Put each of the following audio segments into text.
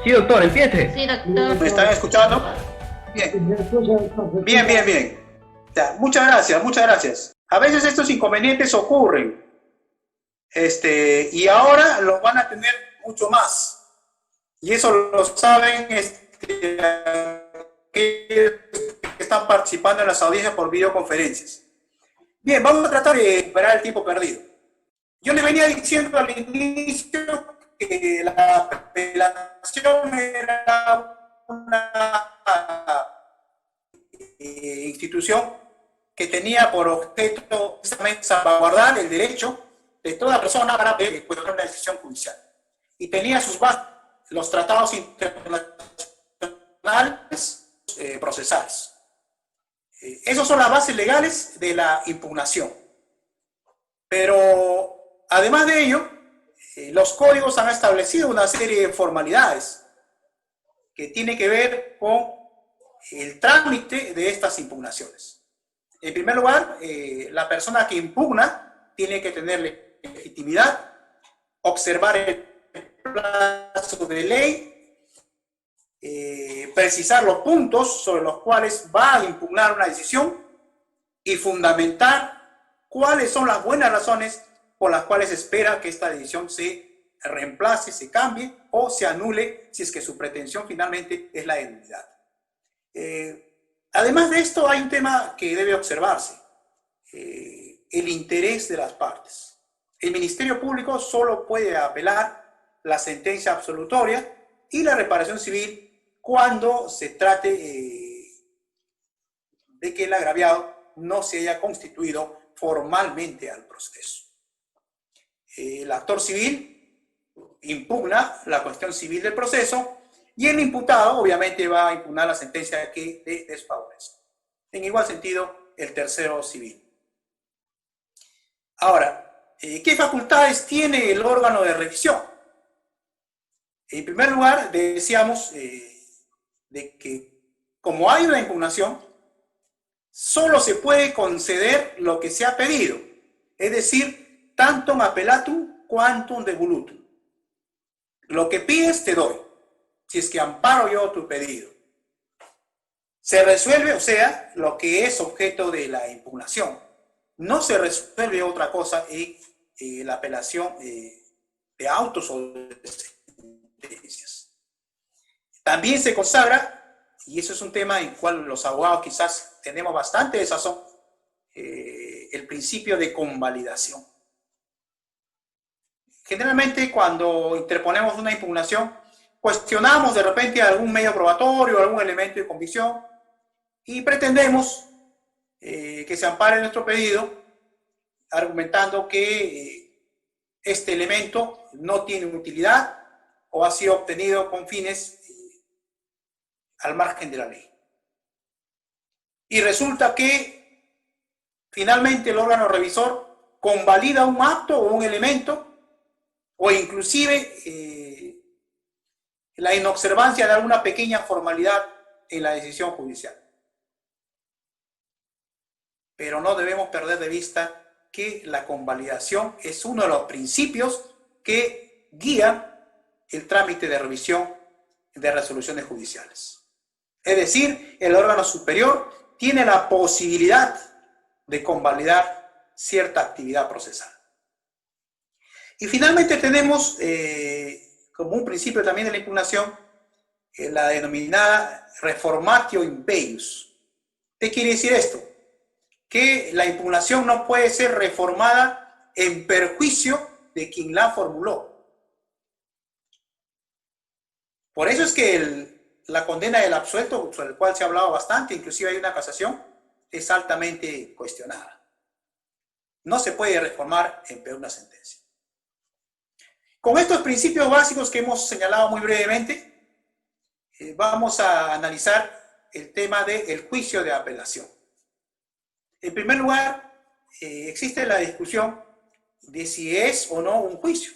Sí, doctor, empiece. Sí, doctor. ¿Me están escuchando? Bien, bien, bien, bien. Ya, muchas gracias, muchas gracias. A veces estos inconvenientes ocurren, y ahora los van a tener mucho más. Y eso lo saben que están participando en las audiencias por videoconferencias. Bien, vamos a tratar de recuperar el tiempo perdido. Yo les venía diciendo al inicio que la apelación era una institución que tenía por objeto precisamente salvaguardar el derecho de toda persona para cuestionar una decisión judicial. Y tenía sus bases los tratados internacionales procesales. Esas son las bases legales de la impugnación. Pero además de ello, los códigos han establecido una serie de formalidades que tienen que ver con el trámite de estas impugnaciones. En primer lugar, la persona que impugna tiene que tener legitimidad, observar el plazo de ley, precisar los puntos sobre los cuales va a impugnar una decisión y fundamentar cuáles son las buenas razones por las cuales espera que esta decisión se reemplace, se cambie o se anule si es que su pretensión finalmente es la de nulidad. Además de esto, hay un tema que debe observarse, el interés de las partes. El Ministerio Público solo puede apelar la sentencia absolutoria y la reparación civil cuando se trate de que el agraviado no se haya constituido formalmente al proceso. El actor civil impugna la cuestión civil del proceso y el imputado obviamente va a impugnar la sentencia que le desfavorece. En igual sentido, el tercero civil. Ahora, ¿qué facultades tiene el órgano de revisión? En primer lugar, decíamos de que como hay una impugnación, solo se puede conceder lo que se ha pedido, es decir, tantum appellatum quantum devolutum. Lo que pides te doy, si es que amparo yo tu pedido. Se resuelve, o sea, lo que es objeto de la impugnación. No se resuelve otra cosa en la apelación de autos o de sentencias. También se consagra, y eso es un tema en el cual los abogados quizás tenemos bastante desazón, el principio de convalidación. Generalmente cuando interponemos una impugnación, cuestionamos de repente algún medio probatorio, algún elemento de convicción, y pretendemos que se ampare nuestro pedido, argumentando que este elemento no tiene utilidad o ha sido obtenido con fines al margen de la ley. Y resulta que finalmente el órgano revisor convalida un acto o un elemento o inclusive la inobservancia de alguna pequeña formalidad en la decisión judicial. Pero no debemos perder de vista que la convalidación es uno de los principios que guían el trámite de revisión de resoluciones judiciales. Es decir, el órgano superior tiene la posibilidad de convalidar cierta actividad procesal. Y finalmente tenemos, como un principio también de la impugnación, la denominada reformatio impeius. ¿Qué quiere decir esto? Que la impugnación no puede ser reformada en perjuicio de quien la formuló. Por eso es que la condena del absuelto, sobre el cual se ha hablado bastante, inclusive hay una casación, es altamente cuestionada. No se puede reformar en peor una sentencia. Con estos principios básicos que hemos señalado muy brevemente, vamos a analizar el tema del juicio de apelación. En primer lugar, existe la discusión de si es o no un juicio.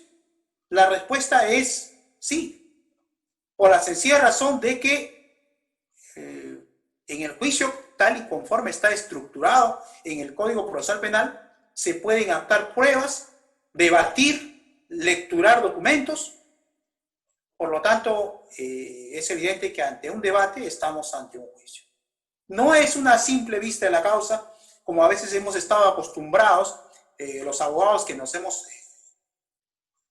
La respuesta es sí, por la sencilla razón de que en el juicio, tal y conforme está estructurado en el Código Procesal Penal, se pueden adaptar pruebas, debatir, lecturar documentos Por lo tanto, es evidente que ante un debate estamos ante un juicio. No es una simple vista de la causa, como a veces hemos estado acostumbrados los abogados que nos hemos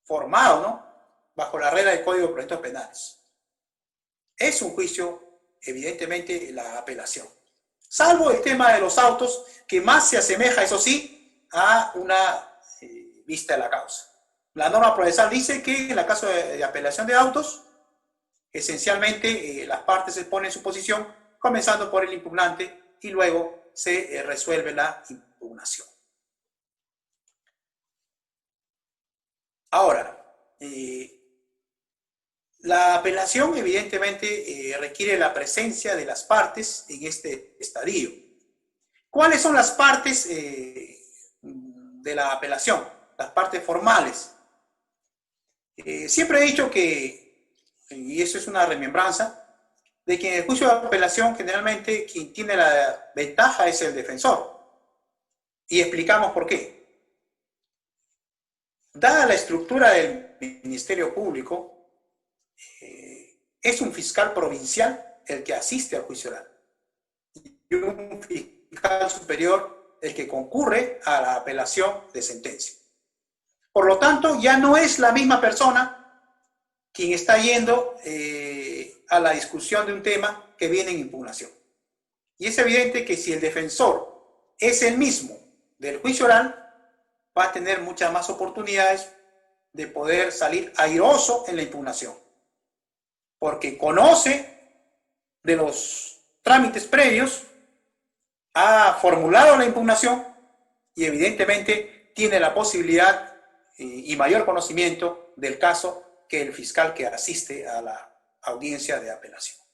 formado, ¿no?, bajo la regla del Código de Procedimientos Penales. Es un juicio, evidentemente, la apelación. Salvo el tema de los autos, que más se asemeja, eso sí, a una vista de la causa. La norma procesal dice que en el caso de apelación de autos, esencialmente las partes se ponen en su posición, comenzando por el impugnante, y luego se resuelve la impugnación. Ahora, la apelación evidentemente requiere la presencia de las partes en este estadio. ¿Cuáles son las partes de la apelación? Las partes formales. Siempre he dicho que, y eso es una remembranza, de que en el juicio de apelación generalmente quien tiene la ventaja es el defensor. Y explicamos por qué. Dada la estructura del Ministerio Público, es un fiscal provincial el que asiste al juicio oral y un fiscal superior el que concurre a la apelación de sentencia. Por lo tanto, ya no es la misma persona quien está yendo a la discusión de un tema que viene en impugnación. Y es evidente que si el defensor es el mismo del juicio oral, va a tener muchas más oportunidades de poder salir airoso en la impugnación, porque conoce de los trámites previos, ha formulado la impugnación y evidentemente tiene la posibilidad y mayor conocimiento del caso que el fiscal que asiste a la audiencia de apelación.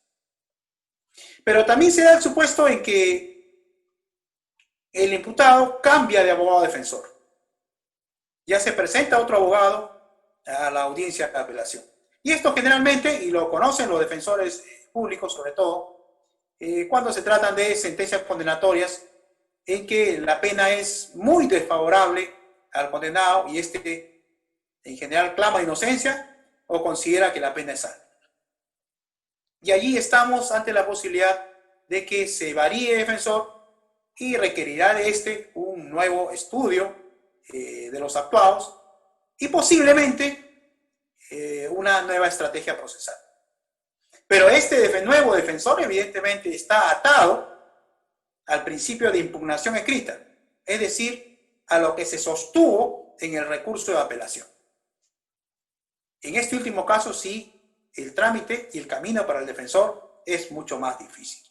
Pero también se da el supuesto en que el imputado cambia de abogado defensor. Ya se presenta otro abogado a la audiencia de apelación. Y esto generalmente, y lo conocen los defensores públicos sobre todo, cuando se tratan de sentencias condenatorias en que la pena es muy desfavorable al condenado y este en general clama inocencia o considera que la pena es alta. Y allí estamos ante la posibilidad de que se varíe el defensor y requerirá de este un nuevo estudio de los actuados y posiblemente una nueva estrategia procesal. Pero este nuevo defensor evidentemente está atado al principio de impugnación escrita, es decir, a lo que se sostuvo en el recurso de apelación. En este último caso sí, el trámite y el camino para el defensor es mucho más difícil.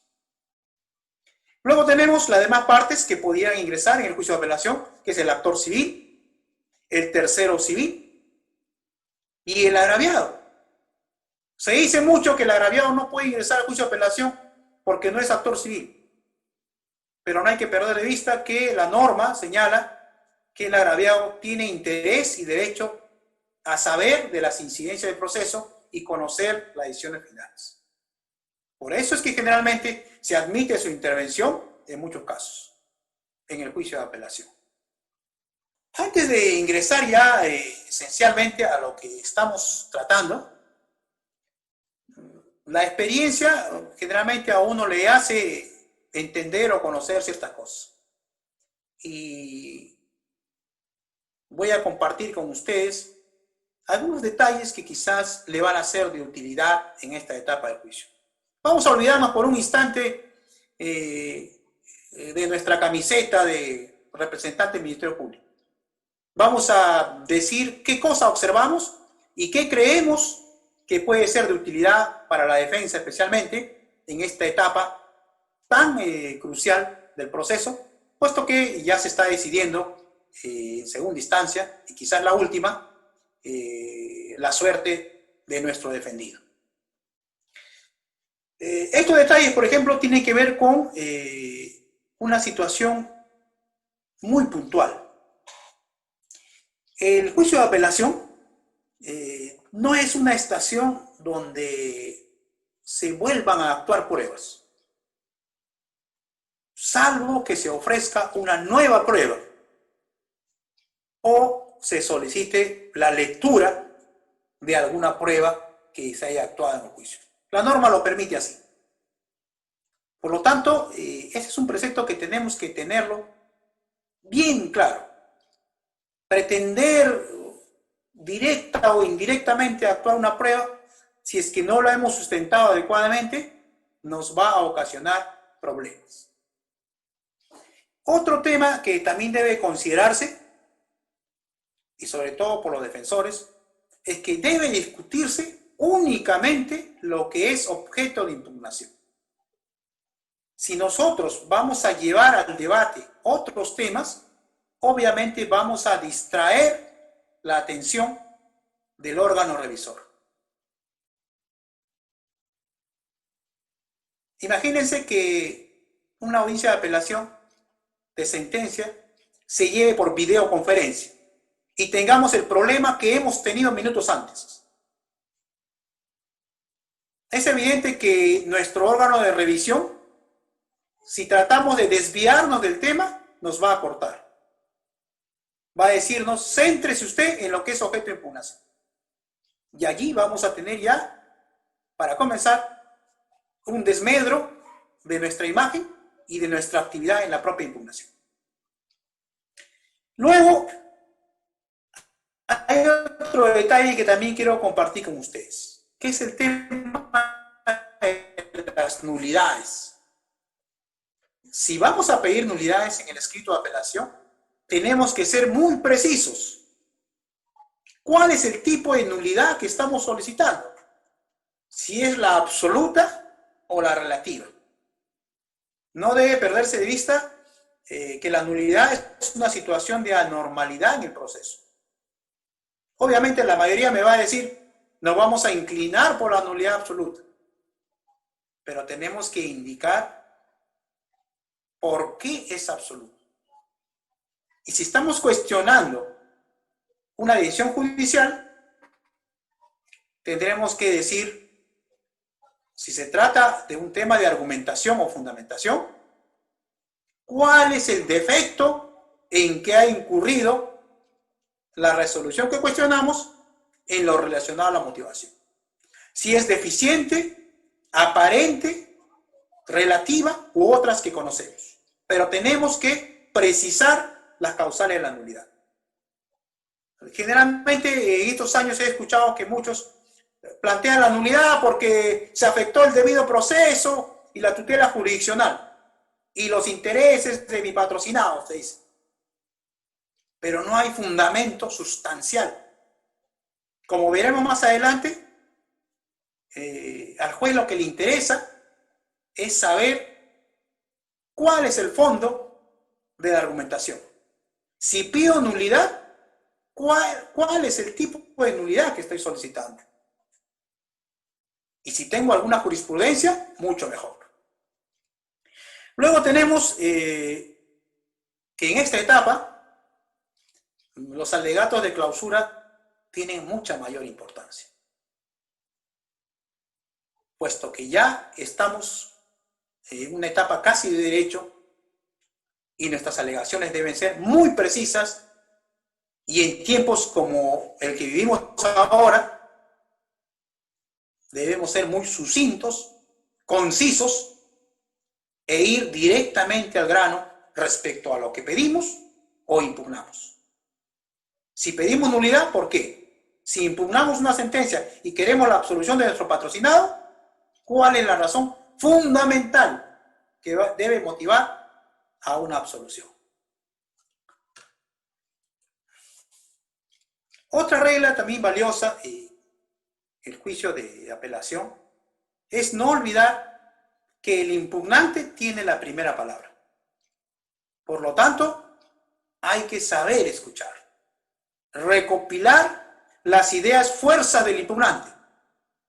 Luego tenemos las demás partes que podrían ingresar en el juicio de apelación, que es el actor civil, el tercero civil y el agraviado. Se dice mucho que el agraviado no puede ingresar al juicio de apelación porque no es actor civil. Pero no hay que perder de vista que la norma señala que el agraviado tiene interés y derecho a saber de las incidencias del proceso y conocer las decisiones finales. Por eso es que generalmente se admite su intervención en muchos casos en el juicio de apelación. Antes de ingresar ya esencialmente a lo que estamos tratando, la experiencia generalmente a uno le hace entender o conocer ciertas cosas. Y voy a compartir con ustedes algunos detalles que quizás le van a ser de utilidad en esta etapa del juicio. Vamos a olvidarnos por un instante de nuestra camiseta de representante del Ministerio Público. Vamos a decir qué cosa observamos y qué creemos que puede ser de utilidad para la defensa, especialmente en esta etapa tan crucial del proceso, puesto que ya se está decidiendo en segunda instancia, y quizás la última, la suerte de nuestro defendido. Estos detalles, por ejemplo, tienen que ver con una situación muy puntual. El juicio de apelación no es una estación donde se vuelvan a actuar pruebas, salvo que se ofrezca una nueva prueba o se solicite la lectura de alguna prueba que se haya actuado en el juicio. La norma lo permite así. Por lo tanto, ese es un precepto que tenemos que tenerlo bien claro. Pretender directa o indirectamente actuar una prueba, si es que no la hemos sustentado adecuadamente, nos va a ocasionar problemas. Otro tema que también debe considerarse, y sobre todo por los defensores, es que debe discutirse únicamente lo que es objeto de impugnación. Si nosotros vamos a llevar al debate otros temas, obviamente vamos a distraer la atención del órgano revisor. Imagínense que una audiencia de apelación de sentencia se lleve por videoconferencia y tengamos el problema que hemos tenido minutos antes. Es evidente que nuestro órgano de revisión, si tratamos de desviarnos del tema, nos va a cortar. Va a decirnos, céntrese usted en lo que es objeto de impugnación. Y allí vamos a tener ya, para comenzar, un desmedro de nuestra imagen y de nuestra actividad en la propia impugnación. Luego, hay otro detalle que también quiero compartir con ustedes, que es el tema de las nulidades. Si vamos a pedir nulidades en el escrito de apelación, tenemos que ser muy precisos. ¿Cuál es el tipo de nulidad que estamos solicitando? Si es la absoluta o la relativa. No debe perderse de vista que la nulidad es una situación de anormalidad en el proceso. Obviamente la mayoría me va a decir, nos vamos a inclinar por la nulidad absoluta. Pero tenemos que indicar por qué es absoluta. Y si estamos cuestionando una decisión judicial, tendremos que decir si se trata de un tema de argumentación o fundamentación, cuál es el defecto en que ha incurrido la resolución que cuestionamos en lo relacionado a la motivación. Si es deficiente, aparente, relativa u otras que conocemos. Pero tenemos que precisar las causales de la nulidad. Generalmente en estos años he escuchado que muchos plantean la nulidad porque se afectó el debido proceso y la tutela jurisdiccional y los intereses de mi patrocinado, se dice. Pero no hay fundamento sustancial. Como veremos más adelante, al juez lo que le interesa es saber cuál es el fondo de la argumentación. Si pido nulidad, ¿cuál es el tipo de nulidad que estoy solicitando? Y si tengo alguna jurisprudencia, mucho mejor. Luego tenemos que en esta etapa los alegatos de clausura tienen mucha mayor importancia, puesto que ya estamos en una etapa casi de derecho y nuestras alegaciones deben ser muy precisas y en tiempos como el que vivimos ahora debemos ser muy sucintos, concisos e ir directamente al grano respecto a lo que pedimos o impugnamos. Si pedimos nulidad, ¿por qué? Si impugnamos una sentencia y queremos la absolución de nuestro patrocinado, ¿cuál es la razón fundamental que debe motivar a una absolución? Otra regla también valiosa en el juicio de apelación es no olvidar que el impugnante tiene la primera palabra. Por lo tanto, hay que saber escuchar, recopilar las ideas fuerza del impugnante.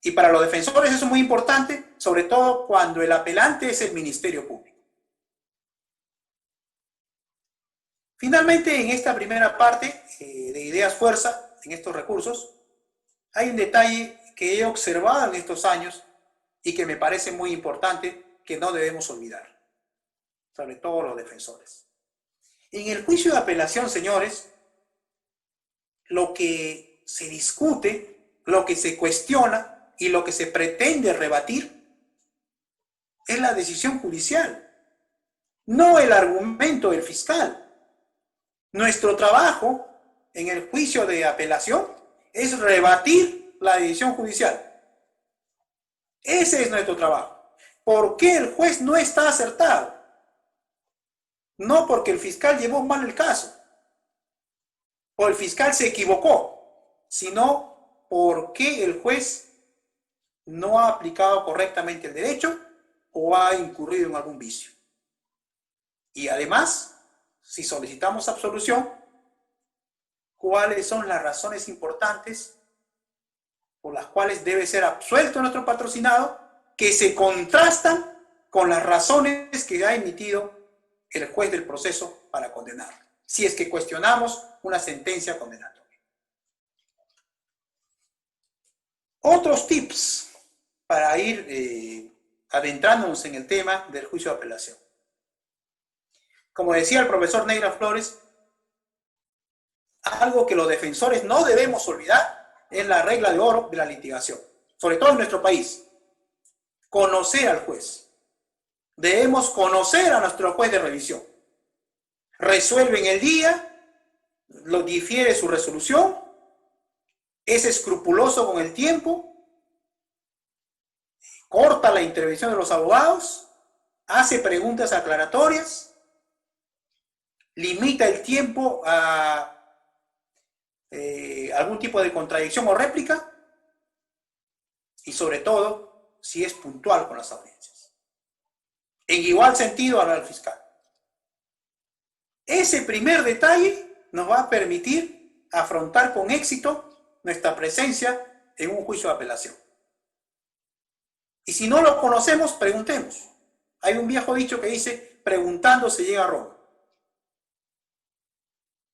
Y para los defensores eso es muy importante, sobre todo cuando el apelante es el Ministerio Público. Finalmente, en esta primera parte de ideas fuerza, en estos recursos, hay un detalle que he observado en estos años y que me parece muy importante que no debemos olvidar, sobre todo los defensores. En el juicio de apelación, señores, lo que se discute, lo que se cuestiona, y lo que se pretende rebatir es la decisión judicial, no el argumento del fiscal. Nuestro trabajo en el juicio de apelación es rebatir la decisión judicial. Ese es nuestro trabajo. ¿Por qué el juez no está acertado? No porque el fiscal llevó mal el caso o el fiscal se equivocó, sino porque el juez no ha aplicado correctamente el derecho o ha incurrido en algún vicio. Y además, si solicitamos absolución, ¿cuáles son las razones importantes por las cuales debe ser absuelto nuestro patrocinado, que se contrastan con las razones que ha emitido el juez del proceso para condenarlo, si es que cuestionamos una sentencia condenatoria? Otros tips para ir adentrándonos en el tema del juicio de apelación. Como decía el profesor Neira Flores, algo que los defensores no debemos olvidar es la regla de oro de la litigación, sobre todo en nuestro país: conocer al juez. Debemos conocer a nuestro juez de revisión. Resuelve en el día, lo difiere su resolución, es escrupuloso con el tiempo, corta la intervención de los abogados, hace preguntas aclaratorias, limita el tiempo a algún tipo de contradicción o réplica, y sobre todo, si es puntual con las audiencias. En igual sentido hará el fiscal. Ese primer detalle nos va a permitir afrontar con éxito nuestra presencia en un juicio de apelación. Y si no lo conocemos, preguntemos. Hay un viejo dicho que dice: preguntando se llega a Roma.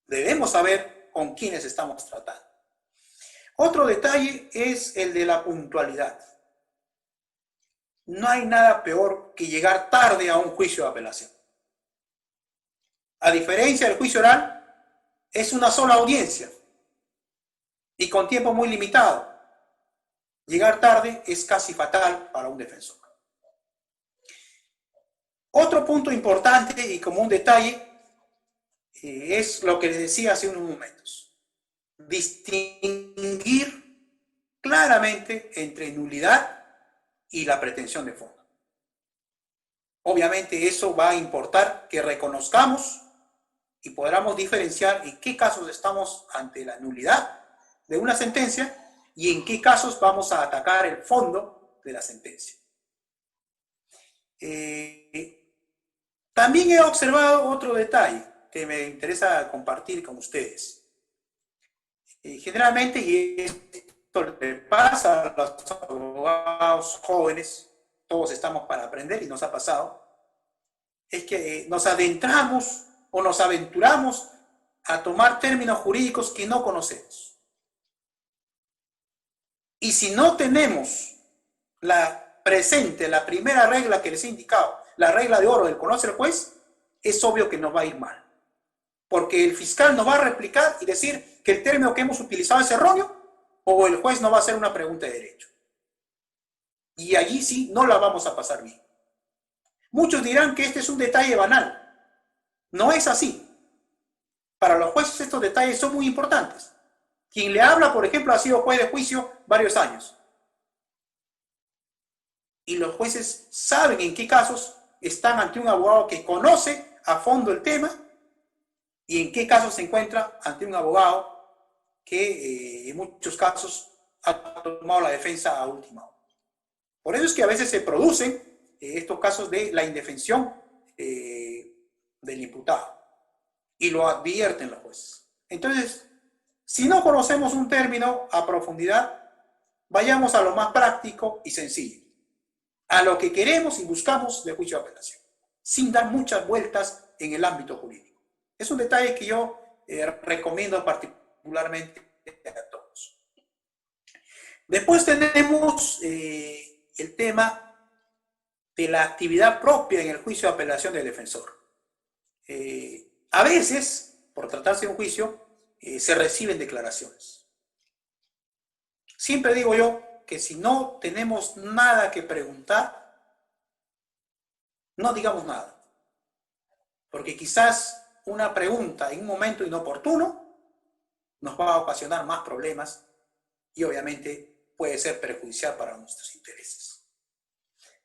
Debemos saber con quiénes estamos tratando. Otro detalle es el de la puntualidad. No hay nada peor que llegar tarde a un juicio de apelación. A diferencia del juicio oral, es una sola audiencia y con tiempo muy limitado. Llegar tarde es casi fatal para un defensor. Otro punto importante y como un detalle es lo que les decía hace unos momentos: distinguir claramente entre nulidad y la pretensión de fondo. Obviamente eso va a importar que reconozcamos y podamos diferenciar en qué casos estamos ante la nulidad de una sentencia y en qué casos vamos a atacar el fondo de la sentencia. También he observado otro detalle que me interesa compartir con ustedes. Generalmente, y esto le pasa a los abogados jóvenes, todos estamos para aprender y nos ha pasado, es que nos adentramos o nos aventuramos a tomar términos jurídicos que no conocemos. Y si no tenemos la primera regla que les he indicado, la regla de oro del conoce el juez, es obvio que nos va a ir mal. Porque el fiscal nos va a replicar y decir que el término que hemos utilizado es erróneo, o el juez nos va a hacer una pregunta de derecho. Y allí sí no la vamos a pasar bien. Muchos dirán que este es un detalle banal. No es así. Para los jueces estos detalles son muy importantes. Quien le habla, por ejemplo, ha sido juez de juicio varios años. Y los jueces saben en qué casos están ante un abogado que conoce a fondo el tema y en qué casos se encuentra ante un abogado que en muchos casos ha tomado la defensa a última hora. Por eso es que a veces se producen estos casos de la indefensión del imputado y lo advierten los jueces. Entonces, si no conocemos un término a profundidad, vayamos a lo más práctico y sencillo, a lo que queremos y buscamos de juicio de apelación, sin dar muchas vueltas en el ámbito jurídico. Es un detalle que yo recomiendo particularmente a todos. Después tenemos el tema de la actividad propia en el juicio de apelación del defensor. A veces, por tratarse de un juicio, se reciben declaraciones. Siempre digo yo que si no tenemos nada que preguntar, no digamos nada. Porque quizás una pregunta en un momento inoportuno nos va a ocasionar más problemas y obviamente puede ser perjudicial para nuestros intereses.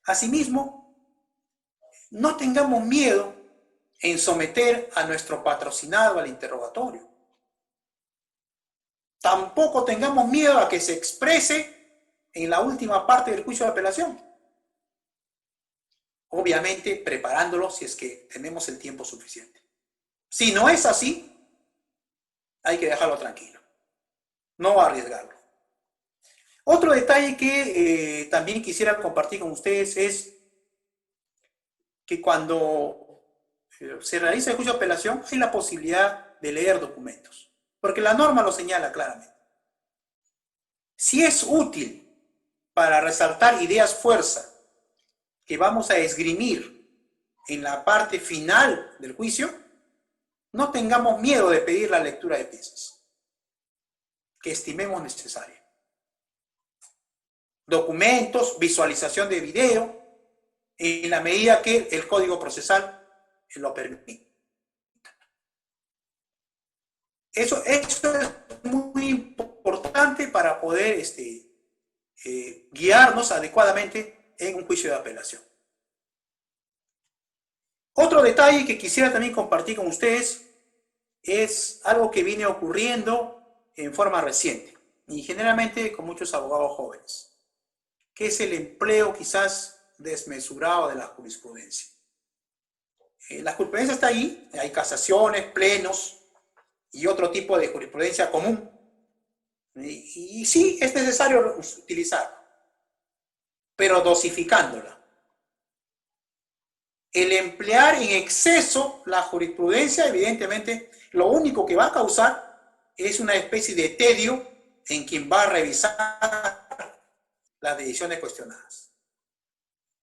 Asimismo, no tengamos miedo en someter a nuestro patrocinado al interrogatorio. Tampoco tengamos miedo a que se exprese en la última parte del juicio de apelación. Obviamente preparándolo si es que tenemos el tiempo suficiente. Si no es así, hay que dejarlo tranquilo, no arriesgarlo. Otro detalle que también quisiera compartir con ustedes es que cuando se realiza el juicio de apelación hay la posibilidad de leer documentos, porque la norma lo señala claramente. Si es útil para resaltar ideas fuerza que vamos a esgrimir en la parte final del juicio, no tengamos miedo de pedir la lectura de piezas que estimemos necesaria. Documentos, visualización de video, en la medida que el Código Procesal lo permite. Eso es muy importante para poder guiarnos adecuadamente en un juicio de apelación. Otro detalle que quisiera también compartir con ustedes es algo que viene ocurriendo en forma reciente y generalmente con muchos abogados jóvenes, que es el empleo quizás desmesurado de la jurisprudencia. La jurisprudencia está ahí, hay casaciones, plenos y otro tipo de jurisprudencia común. Y sí, es necesario utilizarla, pero dosificándola. El emplear en exceso la jurisprudencia, evidentemente, lo único que va a causar es una especie de tedio en quien va a revisar las decisiones cuestionadas.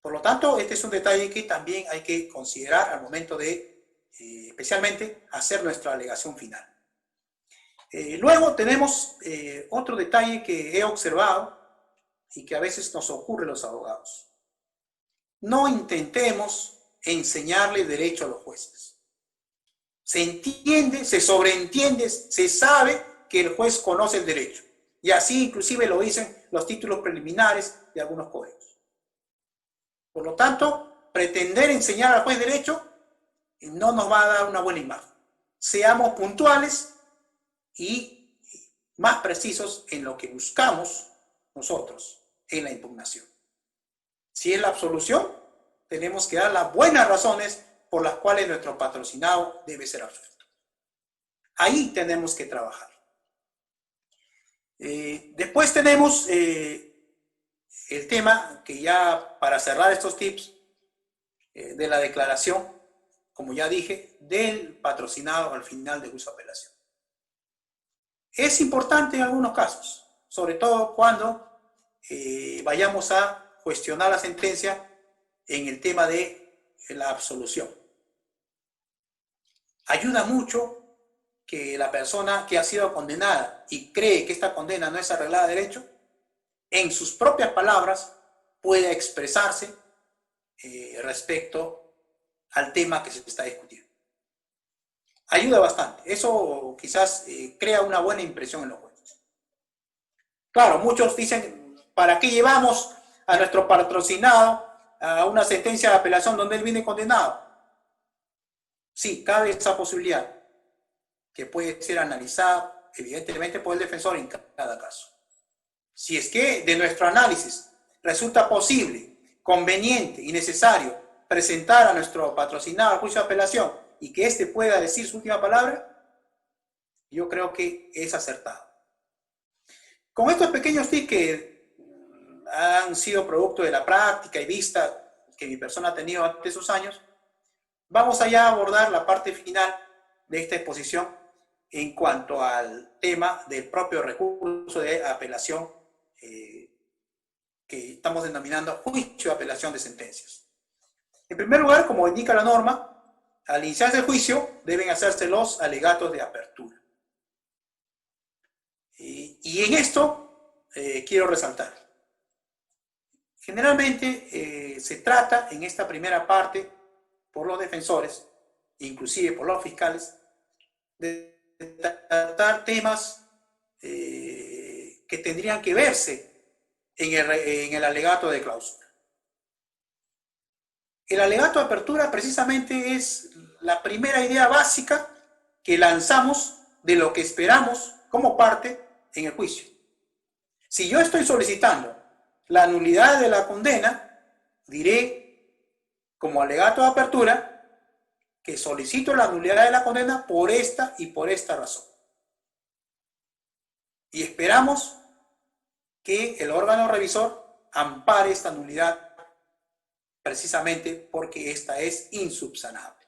Por lo tanto, este es un detalle que también hay que considerar al momento de, especialmente, hacer nuestra alegación final. Luego tenemos otro detalle que he observado y que a veces nos ocurre a los abogados. No intentemos enseñarle derecho a los jueces. Se entiende, se sobreentiende, se sabe que el juez conoce el derecho. Y así inclusive lo dicen los títulos preliminares de algunos códigos. Por lo tanto, pretender enseñar al juez derecho no nos va a dar una buena imagen. Seamos puntuales y más precisos en lo que buscamos nosotros en la impugnación. Si es la absolución, tenemos que dar las buenas razones por las cuales nuestro patrocinado debe ser absuelto. Ahí tenemos que trabajar. Después tenemos el tema que ya para cerrar estos tips de la declaración, como ya dije, del patrocinado al final de juicio de apelación. Es importante en algunos casos, sobre todo cuando vayamos a cuestionar la sentencia en el tema de la absolución. Ayuda mucho que la persona que ha sido condenada y cree que esta condena no es arreglada de derecho, en sus propias palabras pueda expresarse respecto al tema que se está discutiendo. Ayuda bastante. Eso quizás crea una buena impresión en los jueces. Claro, muchos dicen, ¿para qué llevamos a nuestro patrocinado a una sentencia de apelación donde él viene condenado? Sí, cabe esa posibilidad, que puede ser analizada evidentemente por el defensor en cada caso. Si es que de nuestro análisis resulta posible, conveniente y necesario presentar a nuestro patrocinado al juicio de apelación y que éste pueda decir su última palabra, yo creo que es acertado. Con estos pequeños tips que han sido producto de la práctica y vista que mi persona ha tenido durante esos años, vamos allá a abordar la parte final de esta exposición en cuanto al tema del propio recurso de apelación que estamos denominando juicio de apelación de sentencias. En primer lugar, como indica la norma, al iniciarse el juicio deben hacerse los alegatos de apertura. Y en esto quiero resaltar, Generalmente se trata en esta primera parte por los defensores, inclusive por los fiscales, de tratar temas que tendrían que verse en el alegato de clausura. El alegato de apertura precisamente es la primera idea básica que lanzamos de lo que esperamos como parte en el juicio. Si yo estoy solicitando la nulidad de la condena, diré como alegato de apertura que solicito la nulidad de la condena por esta y por esta razón. Y esperamos que el órgano revisor ampare esta nulidad precisamente porque esta es insubsanable.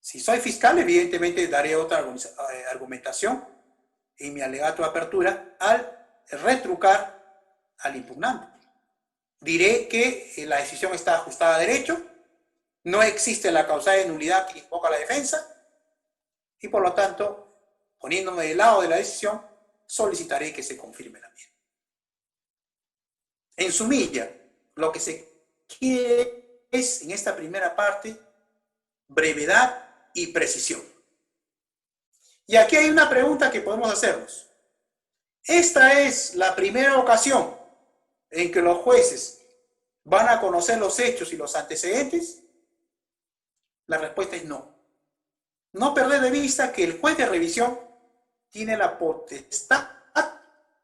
Si soy fiscal, evidentemente daré otra argumentación en mi alegato de apertura al retrucar al impugnante. Diré que la decisión está ajustada a derecho, no existe la causa de nulidad que invoca la defensa y por lo tanto, poniéndome del lado de la decisión, solicitaré que se confirme la misma. En sumilla, lo que se quiere es, en esta primera parte, brevedad y precisión. Y aquí hay una pregunta que podemos hacernos. ¿Esta es la primera ocasión en que los jueces van a conocer los hechos y los antecedentes? La respuesta es no. No perder de vista que el juez de revisión tiene la potestad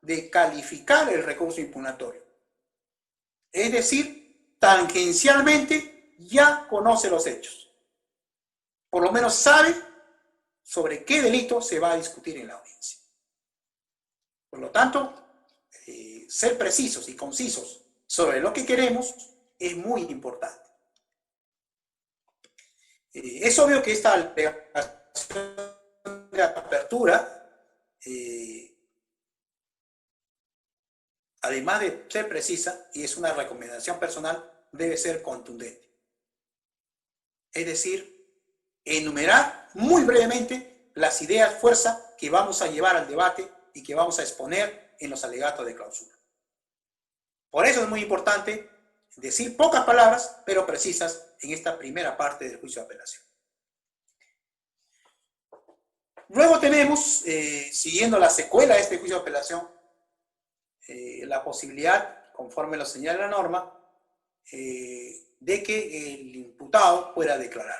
de calificar el recurso impugnatorio. Es decir, tangencialmente ya conoce los hechos. Por lo menos sabe sobre qué delito se va a discutir en la audiencia. Por lo tanto, ser precisos y concisos sobre lo que queremos es muy importante. Es obvio que esta alegación de apertura, además de ser precisa, y es una recomendación personal, debe ser contundente. Es decir, enumerar muy brevemente las ideas fuerza que vamos a llevar al debate y que vamos a exponer en los alegatos de clausura. Por eso es muy importante decir pocas palabras, pero precisas en esta primera parte del juicio de apelación. Luego tenemos, siguiendo la secuela de este juicio de apelación, la posibilidad, conforme lo señala la norma, de que el imputado pueda declarar.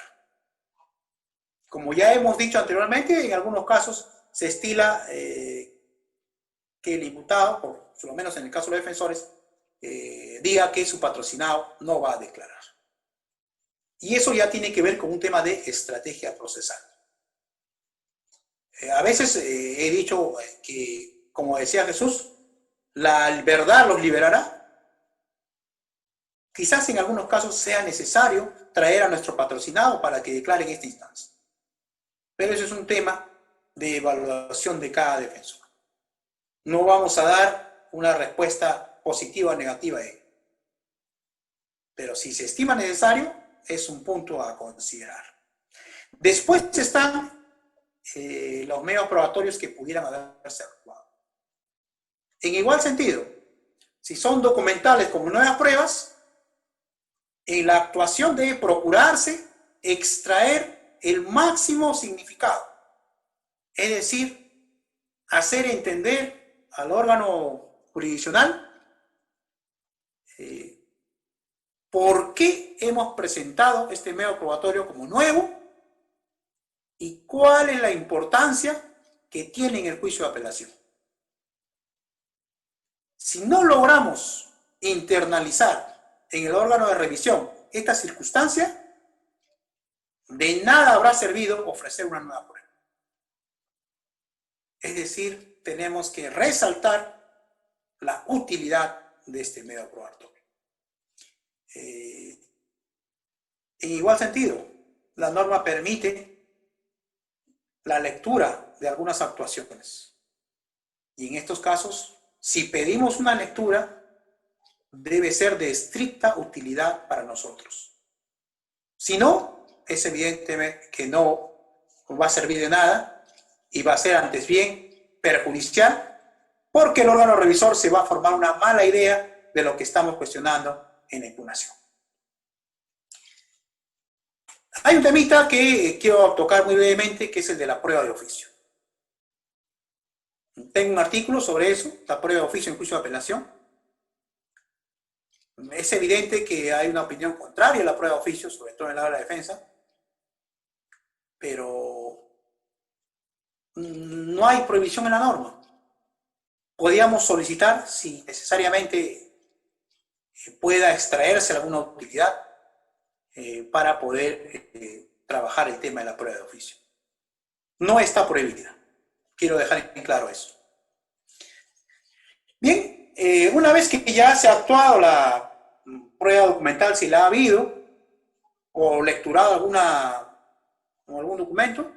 Como ya hemos dicho anteriormente, en algunos casos se estila que el imputado, por lo menos en el caso de los defensores, diga que su patrocinado no va a declarar. Y eso ya tiene que ver con un tema de estrategia procesal. A veces he dicho que, como decía Jesús, la verdad los liberará. Quizás en algunos casos sea necesario traer a nuestro patrocinado para que declare en esta instancia. Pero eso es un tema de evaluación de cada defensor. No vamos a dar una respuesta positiva o negativa a ello. Pero si se estima necesario, es un punto a considerar. Después están los medios probatorios que pudieran haberse actuado. En igual sentido, si son documentales como nuevas pruebas, en la actuación debe procurarse extraer el máximo significado. Es decir, hacer entender al órgano jurisdiccional por qué hemos presentado este medio probatorio como nuevo y cuál es la importancia que tiene en el juicio de apelación. Si no logramos internalizar en el órgano de revisión esta circunstancia, de nada habrá servido ofrecer una nueva prueba. Es decir, tenemos que resaltar la utilidad de este medio probatorio. En igual sentido, la norma permite la lectura de algunas actuaciones. Y en estos casos, si pedimos una lectura, debe ser de estricta utilidad para nosotros. Si no, es evidente que no va a servir de nada y va a ser antes bien perjudicial, porque el órgano revisor se va a formar una mala idea de lo que estamos cuestionando en la impugnación. Hay un temita que quiero tocar muy brevemente, que es el de la prueba de oficio. Tengo un artículo sobre eso, la prueba de oficio en juicio de apelación. Es evidente que hay una opinión contraria a la prueba de oficio, sobre todo en el lado de la defensa, pero no hay prohibición en la norma. Podríamos solicitar, si necesariamente pueda extraerse alguna utilidad, para poder trabajar el tema de la prueba de oficio. No está prohibida. Quiero dejar en claro eso. Bien, una vez que ya se ha actuado la prueba documental, si la ha habido, o lecturado algún documento,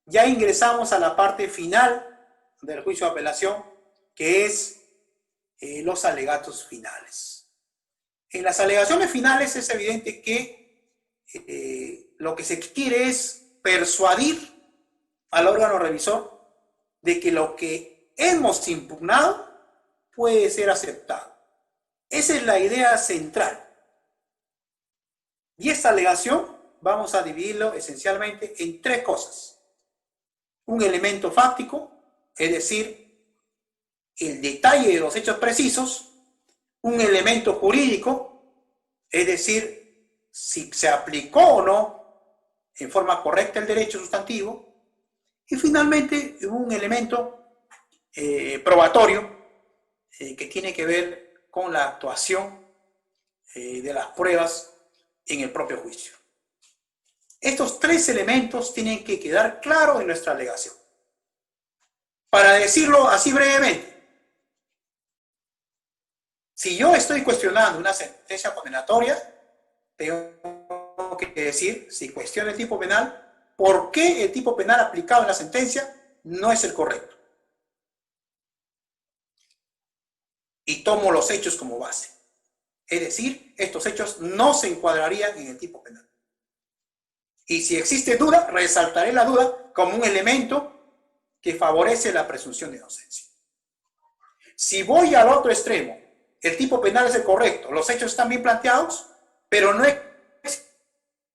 ya ingresamos a la parte final del juicio de apelación, que es los alegatos finales. En las alegaciones finales es evidente que lo que se quiere es persuadir al órgano revisor de que lo que hemos impugnado puede ser aceptado. Esa es la idea central. Y esta alegación vamos a dividirlo esencialmente en tres cosas. Un elemento fáctico, es decir, el detalle de los hechos precisos. Un elemento jurídico, es decir, si se aplicó o no en forma correcta el derecho sustantivo. Y finalmente, un elemento probatorio que tiene que ver con la actuación de las pruebas en el propio juicio. Estos tres elementos tienen que quedar claros en nuestra alegación. Para decirlo así brevemente, si yo estoy cuestionando una sentencia condenatoria, tengo que decir, si cuestiono el tipo penal, ¿por qué el tipo penal aplicado en la sentencia no es el correcto? Y tomo los hechos como base. Es decir, estos hechos no se encuadrarían en el tipo penal. Y si existe duda, resaltaré la duda como un elemento que favorece la presunción de inocencia. Si voy al otro extremo, el tipo penal es el correcto, los hechos están bien planteados, pero no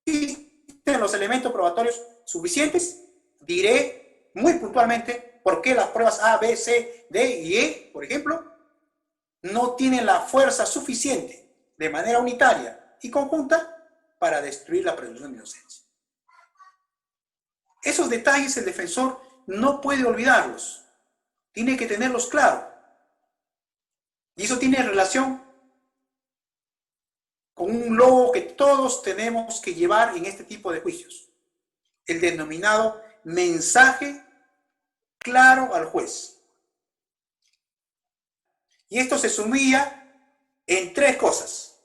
existen los elementos probatorios suficientes, diré muy puntualmente por qué las pruebas A, B, C, D y E, por ejemplo, no tienen la fuerza suficiente de manera unitaria y conjunta para destruir la presunción de inocencia. Esos detalles el defensor no puede olvidarlos, tiene que tenerlos claros. Y eso tiene relación con un logo que todos tenemos que llevar en este tipo de juicios, el denominado mensaje claro al juez. Y esto se sumía en tres cosas.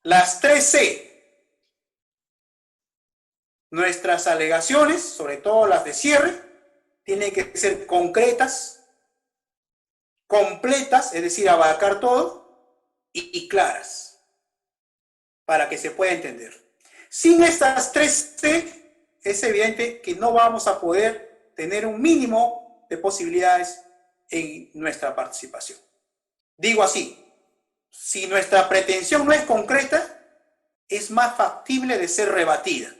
Las 3C. Nuestras alegaciones, sobre todo las de cierre, tienen que ser concretas, completas, es decir, abarcar todo, y claras, para que se pueda entender. Sin estas 3C, es evidente que no vamos a poder tener un mínimo de posibilidades en nuestra participación. Digo así, si nuestra pretensión no es concreta, es más factible de ser rebatida.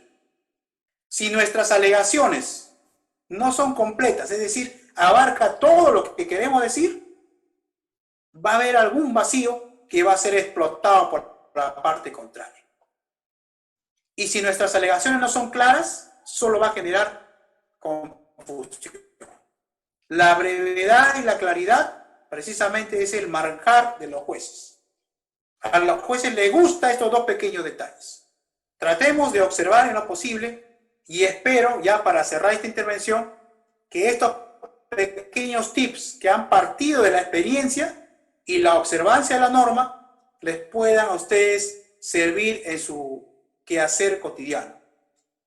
Si nuestras alegaciones no son completas, es decir, abarca todo lo que queremos decir, va a haber algún vacío que va a ser explotado por la parte contraria. Y si nuestras alegaciones no son claras, solo va a generar confusión. La brevedad y la claridad precisamente es el manjar de los jueces. A los jueces les gustan estos dos pequeños detalles. Tratemos de observar en lo posible, y espero, ya para cerrar esta intervención, que estos pequeños tips que han partido de la experiencia y la observancia de la norma les puedan a ustedes servir en su quehacer cotidiano.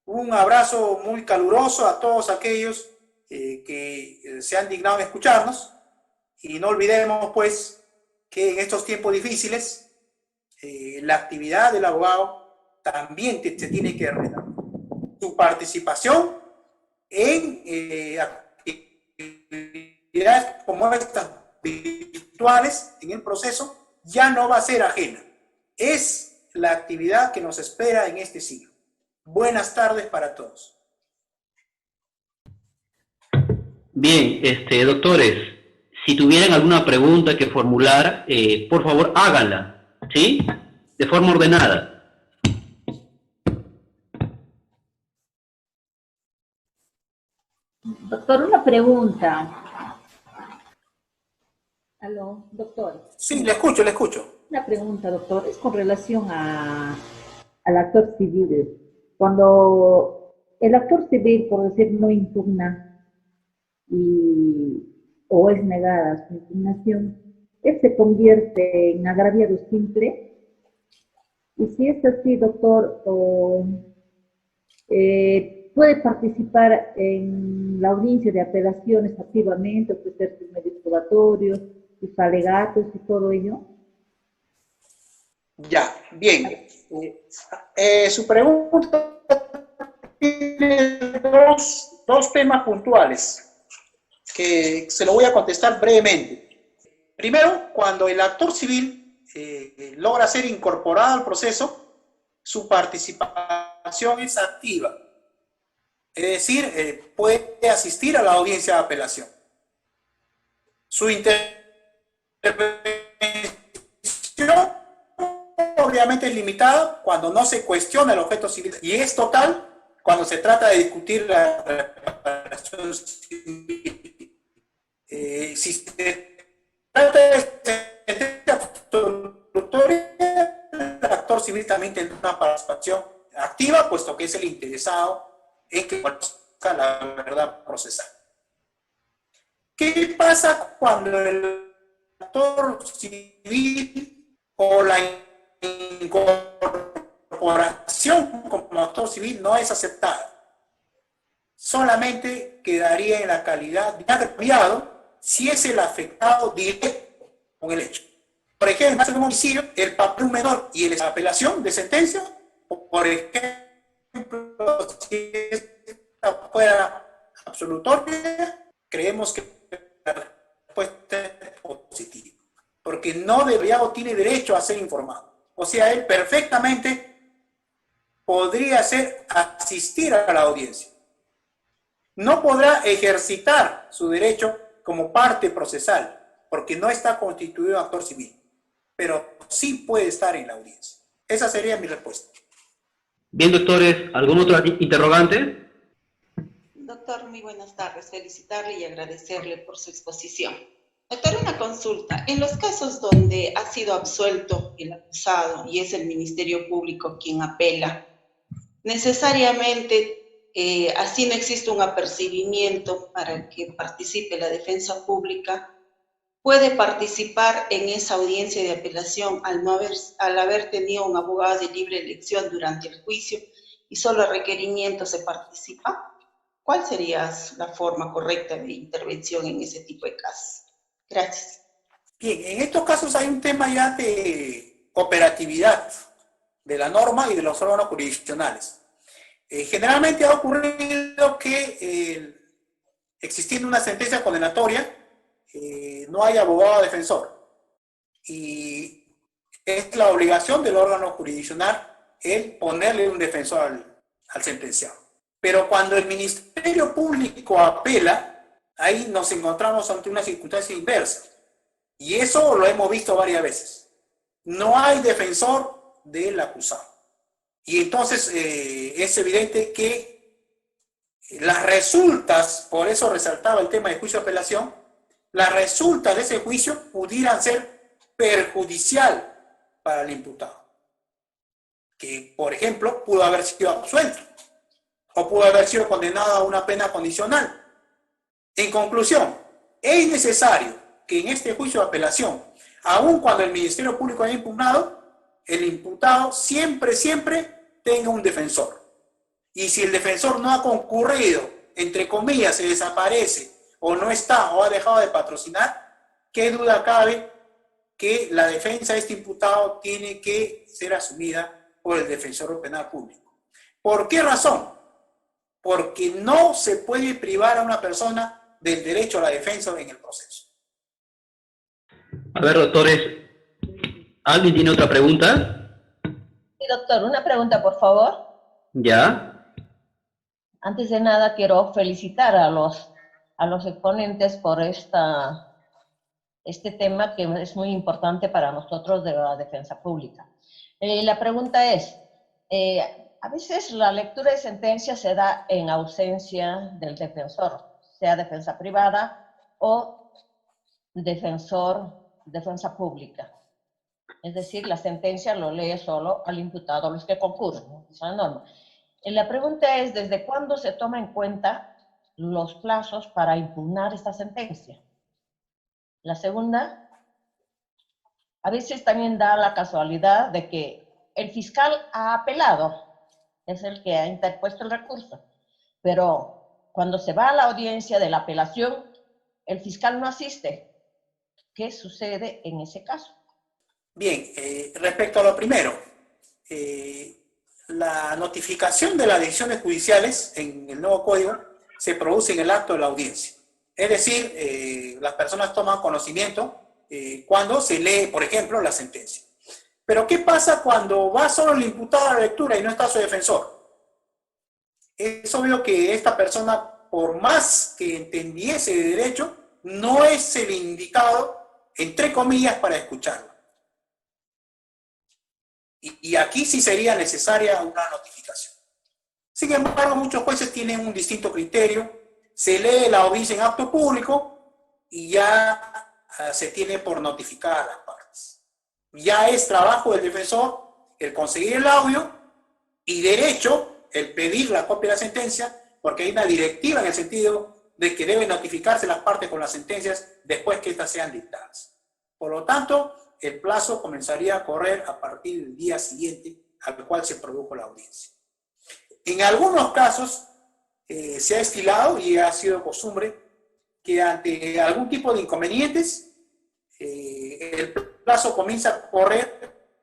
Un abrazo muy caluroso a todos aquellos que se han dignado en escucharnos, y no olvidemos pues que en estos tiempos difíciles la actividad del abogado también se tiene que retar. Su participación en actividades como estas virtuales en el proceso ya no va a ser ajena. Es la actividad que nos espera en este siglo. Buenas tardes para todos. Bien, doctores, si tuvieran alguna pregunta que formular, por favor háganla, ¿sí? De forma ordenada. Doctor, una pregunta. Aló, doctor. Sí, le escucho, le escucho. Una pregunta, doctor, es con relación al actor civil. Cuando el actor civil, por decir, no impugna o es negada su impugnación, él se convierte en agraviado simple. Y si es así, doctor, puede participar en la audiencia de apelaciones activamente, ofrecer sus medios probatorios, sus alegatos y todo ello. Ya, bien. Su pregunta tiene dos temas puntuales que se lo voy a contestar brevemente. Primero, cuando el actor civil logra ser incorporado al proceso, su participación es activa. Es decir, puede asistir a la audiencia de apelación. Su intervención obviamente es limitada cuando no se cuestiona el objeto civil y es total cuando se trata de discutir la reparación civil. Si se trata de sentencia absolutoria, el actor civil también tendrá una participación activa, puesto que es el interesado en que conozca la verdad procesal. ¿Qué pasa cuando el actor civil o la incorporación como actor civil no es aceptada? Solamente quedaría en la calidad de agraviado si es el afectado directo con el hecho. Por ejemplo, en caso de un homicidio, el papel de un menor y la apelación de sentencia, por ejemplo, si esta fuera absolutoria, creemos que la respuesta es positiva, porque no debería o tiene derecho a ser informado. O sea, él perfectamente podría asistir a la audiencia. No podrá ejercitar su derecho como parte procesal, porque no está constituido actor civil, pero sí puede estar en la audiencia. Esa sería mi respuesta. Bien, doctores, ¿algún otro interrogante? Doctor, muy buenas tardes. Felicitarle y agradecerle por su exposición. Doctor, una consulta. En los casos donde ha sido absuelto el acusado y es el Ministerio Público quien apela, necesariamente, así no existe un apercibimiento para que participe la defensa pública, puede participar en esa audiencia de apelación al haber tenido un abogado de libre elección durante el juicio y solo a requerimiento se participa. ¿Cuál sería la forma correcta de intervención en ese tipo de casos? Gracias. Bien, en estos casos hay un tema ya de operatividad de la norma y de los órganos jurisdiccionales. Generalmente ha ocurrido que existiendo una sentencia condenatoria, no hay abogado defensor. Y es la obligación del órgano jurisdiccional el ponerle un defensor al sentenciado. Pero cuando el Ministerio Público apela, ahí nos encontramos ante una circunstancia inversa. Y eso lo hemos visto varias veces. No hay defensor del acusado. Y entonces es evidente que las resultas, por eso resaltaba el tema de juicio de apelación, las resultas de ese juicio pudieran ser perjudicial para el imputado. Que, por ejemplo, pudo haber sido absuelto o pudo haber sido condenado a una pena condicional. En conclusión, es necesario que en este juicio de apelación, aun cuando el Ministerio Público haya impugnado, el imputado siempre tenga un defensor. Y si el defensor no ha concurrido, entre comillas, se desaparece o no está o ha dejado de patrocinar, ¿qué duda cabe que la defensa de este imputado tiene que ser asumida por el defensor penal público? ¿Por qué razón? Porque no se puede privar a una persona del derecho a la defensa en el proceso. A ver, doctores, ¿Alguien tiene otra pregunta? Sí, doctor, una pregunta, por favor. ¿Ya? Antes de nada, quiero felicitar a los exponentes por este tema que es muy importante para nosotros de la defensa pública. La pregunta es, a veces la lectura de sentencia se da en ausencia del defensor, sea defensa privada o defensa pública. Es decir, la sentencia lo lee solo al imputado, los que concurren, ¿no? Esa es la norma. La pregunta es, ¿desde cuándo se toma en cuenta los plazos para impugnar esta sentencia? La segunda, a veces también da la casualidad de que el fiscal ha apelado, es el que ha interpuesto el recurso, pero cuando se va a la audiencia de la apelación, el fiscal no asiste. ¿Qué sucede en ese caso? Bien, respecto a lo primero, la notificación de las decisiones judiciales en el nuevo código se produce en el acto de la audiencia. Es decir, las personas toman conocimiento cuando se lee, por ejemplo, la sentencia. Pero ¿qué pasa cuando va solo el imputado a la lectura y no está su defensor? Es obvio que esta persona, por más que entendiese de derecho, no es el indicado, entre comillas, para escucharlo. Y aquí sí sería necesaria una notificación. Sin embargo, muchos jueces tienen un distinto criterio. Se lee la audiencia en acto público y ya se tiene por notificada a las partes. Ya es trabajo del defensor el conseguir el audio y derecho el pedir la copia de la sentencia, porque hay una directiva en el sentido de que deben notificarse las partes con las sentencias después que éstas sean dictadas. Por lo tanto, el plazo comenzaría a correr a partir del día siguiente al cual se produjo la audiencia. En algunos casos se ha estilado y ha sido costumbre que ante algún tipo de inconvenientes el plazo comienza a correr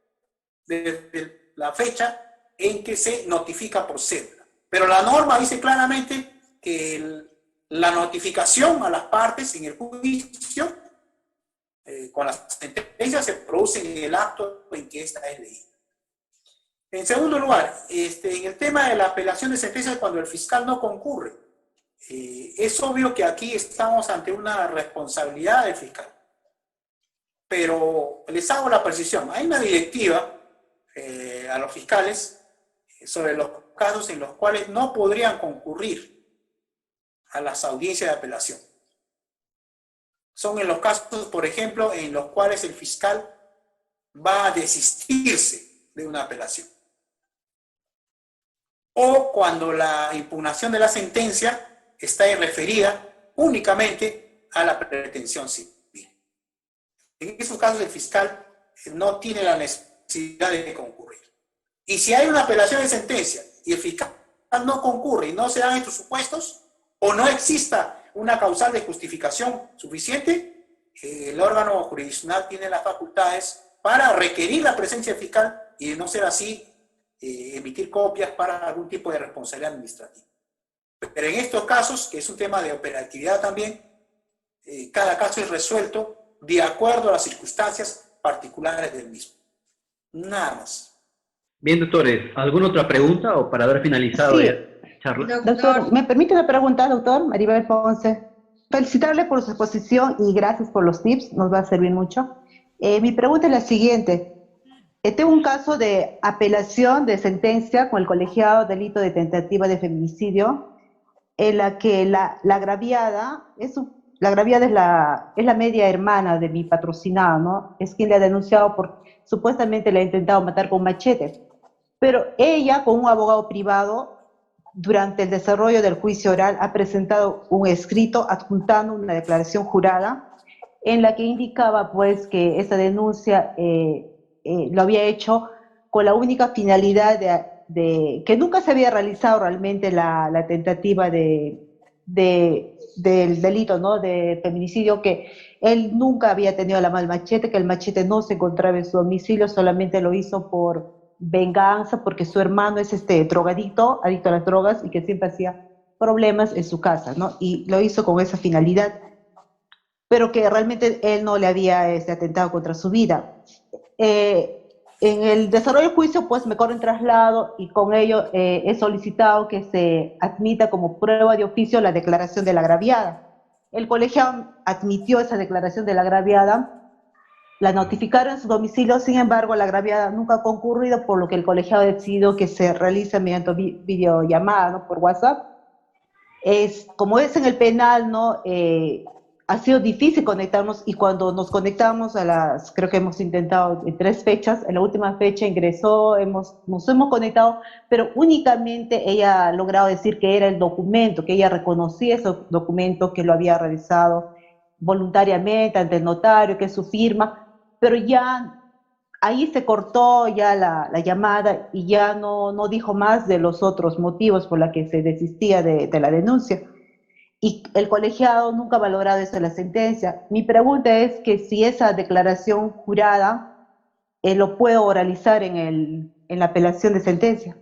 desde la fecha en que se notifica por cédula. Pero la norma dice claramente que la notificación a las partes en el juicio con las sentencias se produce en el acto en que esta es leída. En segundo lugar, en el tema de la apelación de sentencias cuando el fiscal no concurre, es obvio que aquí estamos ante una responsabilidad del fiscal. Pero les hago la precisión. Hay una directiva a los fiscales sobre los casos en los cuales no podrían concurrir a las audiencias de apelación. Son en los casos, por ejemplo, en los cuales el fiscal va a desistirse de una apelación. O cuando la impugnación de la sentencia está referida únicamente a la pretensión civil. En esos casos el fiscal no tiene la necesidad de concurrir. Y si hay una apelación de sentencia y el fiscal no concurre y no se dan estos supuestos, o no exista una causal de justificación suficiente, el órgano jurisdiccional tiene las facultades para requerir la presencia del fiscal y, de no ser así, emitir copias para algún tipo de responsabilidad administrativa. Pero en estos casos, que es un tema de operatividad también, cada caso es resuelto de acuerdo a las circunstancias particulares del mismo. Nada más. Bien, doctores, ¿alguna otra pregunta o para haber finalizado Sí. la charla? Doctor, ¿me permite una pregunta, doctor? Maribel Ponce. Felicitarle por su exposición y gracias por los tips, nos va a servir mucho. Mi pregunta es la siguiente. Tengo un caso de apelación de sentencia con el colegiado delito de tentativa de feminicidio, en la que la agraviada es la media hermana de mi patrocinado, ¿no? Es quien le ha denunciado por supuestamente le ha intentado matar con machete. Pero ella, con un abogado privado, durante el desarrollo del juicio oral, ha presentado un escrito adjuntando una declaración jurada en la que indicaba, pues, que esa denuncia lo había hecho con la única finalidad de que nunca se había realizado realmente la tentativa del delito, ¿no?, de feminicidio, que él nunca había tenido la mano del machete, que el machete no se encontraba en su domicilio, solamente lo hizo por venganza, porque su hermano es drogadicto, adicto a las drogas, y que siempre hacía problemas en su casa, ¿no? Y lo hizo con esa finalidad. pero que realmente él no le había atentado contra su vida. En el desarrollo del juicio, pues me corren traslado y con ello he solicitado que se admita como prueba de oficio la declaración de la agraviada. El colegiado admitió esa declaración de la agraviada, la notificaron en su domicilio, sin embargo, la agraviada nunca ha concurrido, por lo que el colegiado ha decidido que se realice mediante videollamada, ¿no? Por WhatsApp. Como es en el penal, ¿no? Ha sido difícil conectarnos y cuando nos conectamos creo que hemos intentado en 3 fechas, en la última fecha ingresó, nos hemos conectado, pero únicamente ella ha logrado decir que era el documento, que ella reconocía ese documento, que lo había realizado voluntariamente ante el notario, que es su firma, pero ya ahí se cortó ya la llamada y ya no dijo más de los otros motivos por los que se desistía de la denuncia. Y el colegiado nunca ha valorado eso en la sentencia. Mi pregunta es que si esa declaración jurada lo puedo oralizar en la apelación de sentencia.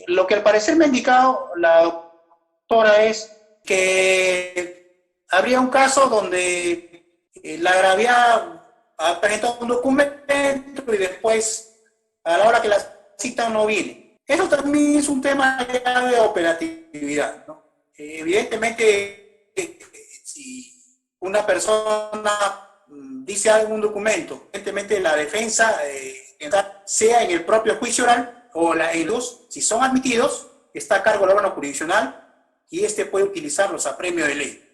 Lo que al parecer me ha indicado la doctora es que habría un caso donde la agraviada ha presentado un documento y después, a la hora que la citan, no viene. Eso también es un tema ya de operatividad, ¿no? Evidentemente, si una persona dice algo en un documento, evidentemente la defensa, sea en el propio juicio oral o en los, si son admitidos, está a cargo del órgano jurisdiccional y puede utilizarlos a premio de ley.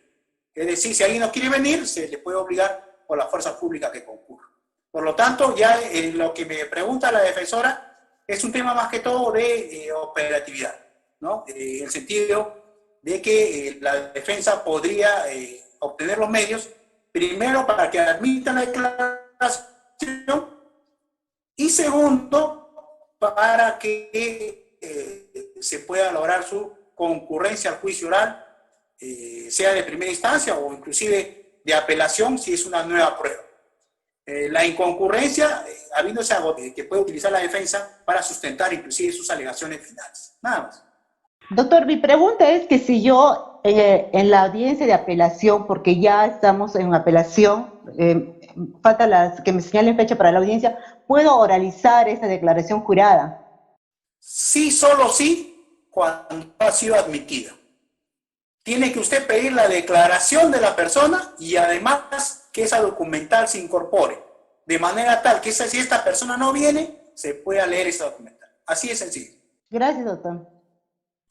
Es decir, si alguien no quiere venir, se le puede obligar por la fuerza pública que concurra. Por lo tanto, ya lo que me pregunta la defensora es un tema más que todo de operatividad, ¿no? En el sentido de que la defensa podría obtener los medios, primero para que admitan la declaración y segundo para que se pueda lograr su concurrencia al juicio oral, sea de primera instancia o inclusive de apelación si es una nueva prueba. La inconcurrencia, habiéndose algo que puede utilizar la defensa para sustentar inclusive sus alegaciones finales. Nada más. Doctor, mi pregunta es que si yo en la audiencia de apelación, porque ya estamos en apelación, falta que me señalen fecha para la audiencia, ¿puedo oralizar esa declaración jurada? Sí, solo sí, cuando ha sido admitida. Tiene que usted pedir la declaración de la persona y además que esa documental se incorpore, de manera tal que si esta persona no viene, se pueda leer esa documental. Así de sencillo. Gracias, doctor.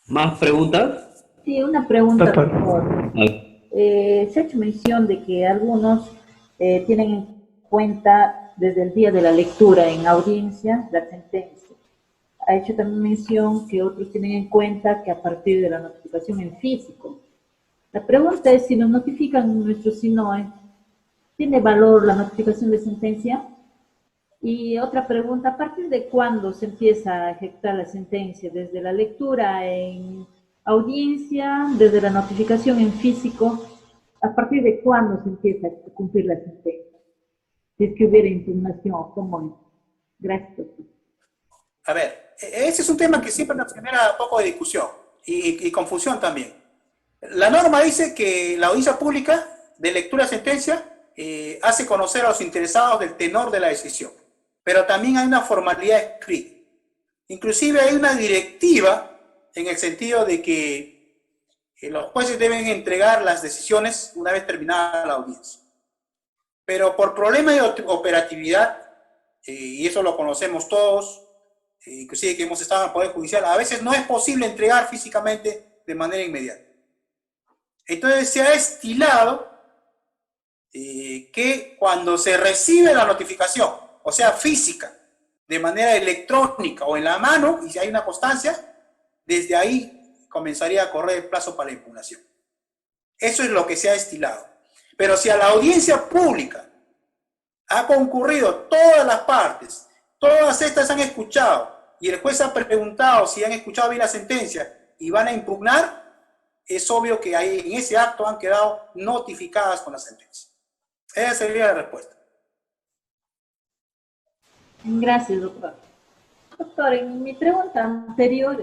¿Más preguntas? Sí, una pregunta, Doctor. doctor. Se ha hecho mención de que algunos tienen en cuenta desde el día de la lectura en audiencia la sentencia. Ha hecho también mención que otros tienen en cuenta que a partir de la notificación en físico. La pregunta es si nos notifican nuestro SINOE, ¿tiene valor la notificación de sentencia? Y otra pregunta, ¿a partir de cuándo se empieza a ejecutar la sentencia? ¿Desde la lectura en audiencia, desde la notificación en físico? ¿A partir de cuándo se empieza a cumplir la sentencia? Si es que hubiera impugnación, ¿cómo es? Gracias, doctor. A ver, ese es un tema que siempre nos genera poco de discusión y confusión también. La norma dice que la audiencia pública de lectura de sentencia hace conocer a los interesados del tenor de la decisión, pero también hay una formalidad escrita. Inclusive hay una directiva en el sentido de que los jueces deben entregar las decisiones una vez terminada la audiencia. Pero por problemas de operatividad, y eso lo conocemos todos, inclusive que hemos estado en el Poder Judicial, a veces no es posible entregar físicamente de manera inmediata. Entonces se ha estilado que cuando se recibe la notificación, o sea, física, de manera electrónica o en la mano, y si hay una constancia, desde ahí comenzaría a correr el plazo para la impugnación. Eso es lo que se ha estilado. Pero si a la audiencia pública ha concurrido todas las partes, todas estas han escuchado, y el juez ha preguntado si han escuchado bien la sentencia y van a impugnar, es obvio que ahí, en ese acto han quedado notificadas con la sentencia. Esa sería la respuesta. Gracias, doctor. Doctor, en mi pregunta anterior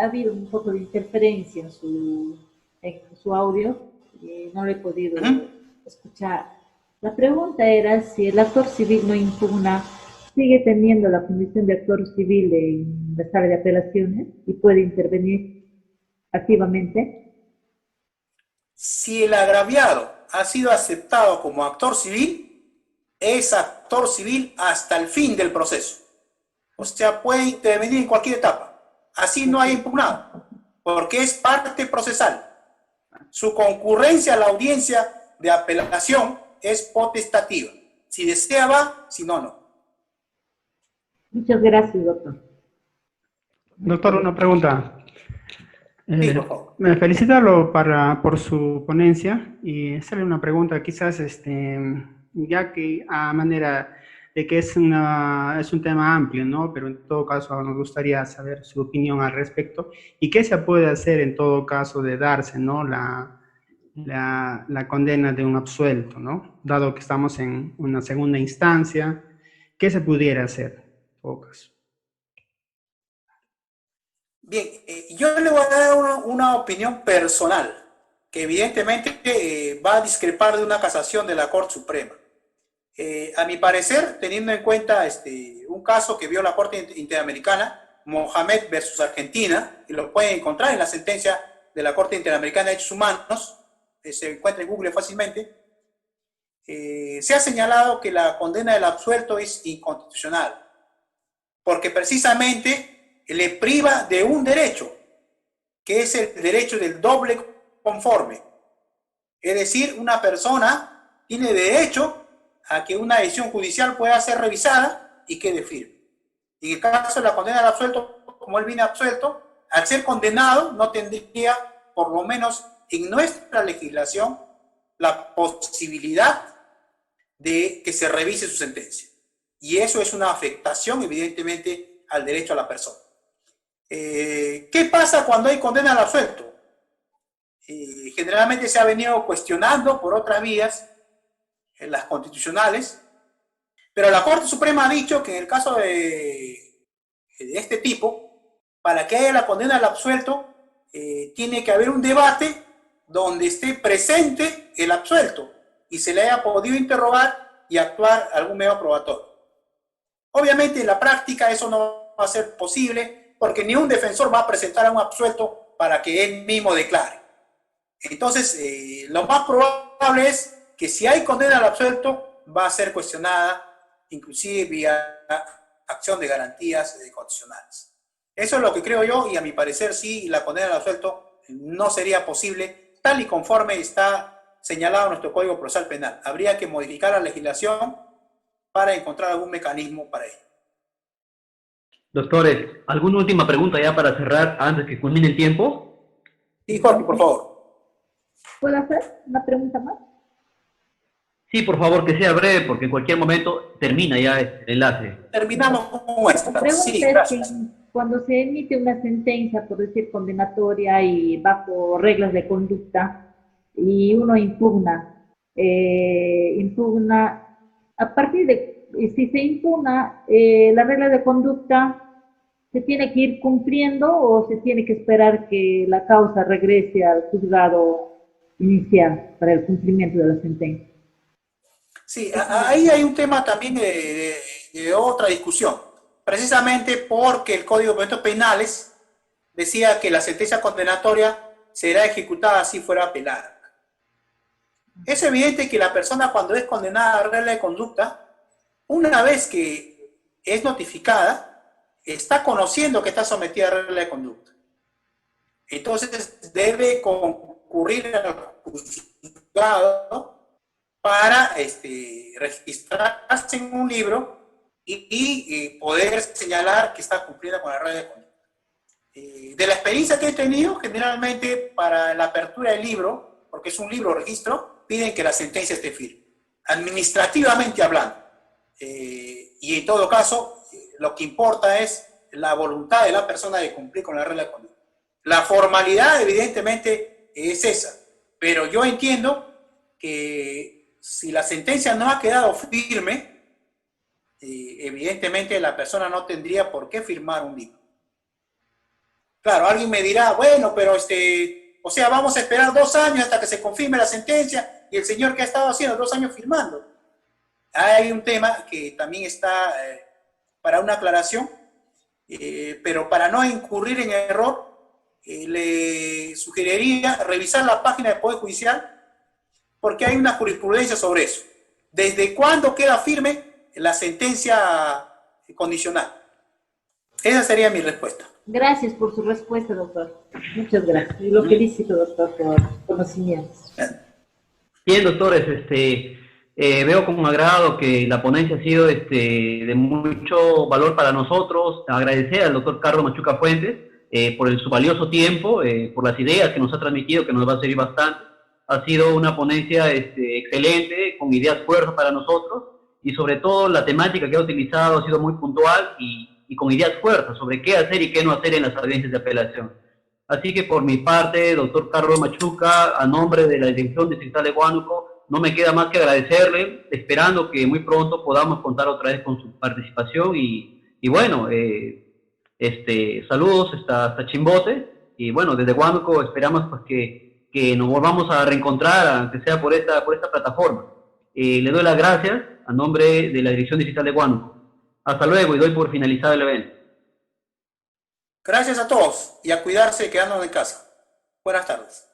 ha habido un poco de interferencia en su audio. y no lo he podido Ujú. escuchar. La pregunta era si el actor civil no impugna, sigue teniendo la condición de actor civil en la sala de apelaciones y puede intervenir activamente. Si el agraviado ha sido aceptado como actor civil, es actor civil hasta el fin del proceso. O sea, puede intervenir en cualquier etapa. Así no haya impugnado, porque es parte procesal. Su concurrencia a la audiencia de apelación es potestativa. Si desea va, si no, no. Muchas gracias, doctor. Doctor, una pregunta. Sí, por favor. Felicitarlo por su ponencia y hacerle una pregunta, quizás, ya que a manera de que es un tema amplio, ¿no? Pero en todo caso nos gustaría saber su opinión al respecto y qué se puede hacer en todo caso de darse, ¿no? La condena de un absuelto, ¿no? Dado que estamos en una segunda instancia, ¿qué se pudiera hacer en todo caso? Bien, yo le voy a dar una opinión personal, que evidentemente va a discrepar de una casación de la Corte Suprema. A mi parecer, teniendo en cuenta un caso que vio la Corte Interamericana, Mohamed versus Argentina, y lo pueden encontrar en la sentencia de la Corte Interamericana de Derechos Humanos, se encuentra en Google fácilmente, se ha señalado que la condena del absuelto es inconstitucional, porque precisamente le priva de un derecho, que es el derecho del doble conforme. Es decir, una persona tiene derecho a que una decisión judicial pueda ser revisada y quede firme. En el caso de la condena al absuelto, como él viene absuelto, al ser condenado no tendría, por lo menos en nuestra legislación, la posibilidad de que se revise su sentencia. Y eso es una afectación, evidentemente, al derecho a la persona. ¿Qué pasa cuando hay condena al absuelto? Generalmente se ha venido cuestionando por otras vías, en las constitucionales, pero la Corte Suprema ha dicho que en el caso de este tipo, para que haya la condena al absuelto, tiene que haber un debate donde esté presente el absuelto y se le haya podido interrogar y actuar algún medio probatorio. Obviamente en la práctica eso no va a ser posible porque ni un defensor va a presentar a un absuelto para que él mismo declare. Entonces, lo más probable es que si hay condena al absuelto, va a ser cuestionada, inclusive vía acción de garantías condicionales. Eso es lo que creo yo, y a mi parecer sí, la condena al absuelto no sería posible, tal y conforme está señalado en nuestro Código Procesal Penal. Habría que modificar la legislación para encontrar algún mecanismo para ello. Doctores, ¿alguna última pregunta ya para cerrar antes que culmine el tiempo? Sí, Jorge, por favor. ¿Puedo hacer una pregunta más? Sí, por favor, que sea breve, porque en cualquier momento termina ya el enlace. Terminamos con esta. La pregunta Sí, es gracias. que cuando se emite una sentencia, por decir condenatoria y bajo reglas de conducta, y uno impugna, a partir de, si se impugna, la regla de conducta, ¿se tiene que ir cumpliendo o se tiene que esperar que la causa regrese al juzgado inicial para el cumplimiento de la sentencia? Sí, ahí hay un tema también de otra discusión, precisamente porque el Código de Procedimientos Penales decía que la sentencia condenatoria será ejecutada si fuera apelada. Es evidente que la persona cuando es condenada a regla de conducta, una vez que es notificada, está conociendo que está sometida a regla de conducta. Entonces debe concurrir al juzgado para registrarse en un libro y poder señalar que está cumpliendo con la regla de conducta. De la experiencia que he tenido, generalmente para la apertura del libro, porque es un libro registro, piden que la sentencia esté firme, administrativamente hablando. Y en todo caso, lo que importa es la voluntad de la persona de cumplir con la regla de conducta. La formalidad, evidentemente, es esa, pero yo entiendo que si la sentencia no ha quedado firme, evidentemente la persona no tendría por qué firmar un libro. Claro, alguien me dirá, bueno, pero O sea, vamos a esperar 2 años hasta que se confirme la sentencia y el señor que ha estado haciendo 2 años firmando. Hay un tema que también está para una aclaración, pero para no incurrir en error, le sugeriría revisar la página del Poder Judicial porque hay una jurisprudencia sobre eso. ¿Desde cuándo queda firme la sentencia condicional? Esa sería mi respuesta. Gracias por su respuesta, doctor. Muchas gracias. Y lo felicito, doctor, por conocimientos. Bien, doctores, veo con agrado que la ponencia ha sido de mucho valor para nosotros. Agradecer al doctor Carlos Machuca Fuentes por su valioso tiempo, por las ideas que nos ha transmitido, que nos va a servir bastante. Ha sido una ponencia excelente, con ideas fuertes para nosotros, y sobre todo la temática que ha utilizado ha sido muy puntual y con ideas fuertes sobre qué hacer y qué no hacer en las audiencias de apelación. Así que por mi parte, doctor Carlos Machuca, a nombre de la Dirección Distrital de Huánuco, no me queda más que agradecerle, esperando que muy pronto podamos contar otra vez con su participación y bueno, saludos hasta Chimbote, y bueno, desde Huánuco esperamos pues que nos volvamos a reencontrar, aunque sea por esta plataforma. Le doy las gracias a nombre de la Dirección Distrital de Huánuco. Hasta luego y doy por finalizado el evento. Gracias a todos y a cuidarse quedándonos en casa. Buenas tardes.